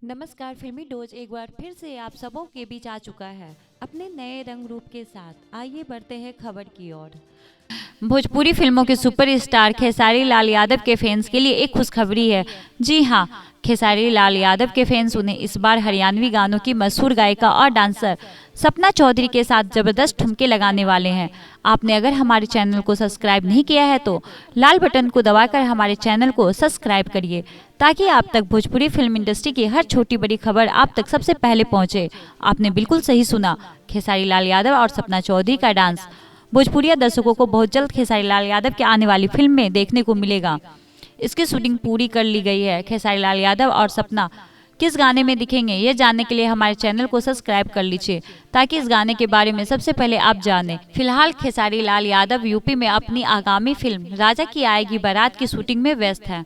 नमस्कार। फिल्मी डोज एक बार फिर से आप सबों के बीच आ चुका है अपने नए रंग रूप के साथ। आइए बढ़ते हैं खबर की ओर। भोजपुरी फिल्मों के सुपरस्टार खेसारी लाल यादव के फैंस के लिए एक खुशखबरी है। जी हाँ, खेसारी लाल यादव के फैंस उन्हें इस बार हरियाणवी गानों की मशहूर गायिका और डांसर सपना चौधरी के साथ जबरदस्त ठुमके लगाने वाले हैं। आपने अगर हमारे चैनल को सब्सक्राइब नहीं किया है तो लाल बटन को दबाकर हमारे चैनल को सब्सक्राइब करिए, ताकि आप तक भोजपुरी फिल्म इंडस्ट्री की हर छोटी बड़ी खबर आप तक सबसे पहले पहुंचे। आपने बिल्कुल सही सुना, खेसारी लाल यादव और सपना चौधरी का डांस। भोजपुरिया दर्शकों को बहुत जल्द खेसारी लाल यादव की आने वाली फिल्म में देखने को मिलेगा। इसकी शूटिंग पूरी कर ली गई है। खेसारी लाल यादव और सपना किस गाने में दिखेंगे, ये जानने के लिए हमारे चैनल को सब्सक्राइब कर लीजिए, ताकि इस गाने के बारे में सबसे पहले आप जानें। फिलहाल खेसारी लाल यादव यूपी में अपनी आगामी फिल्म राजा की आएगी बारात की शूटिंग में व्यस्त हैं।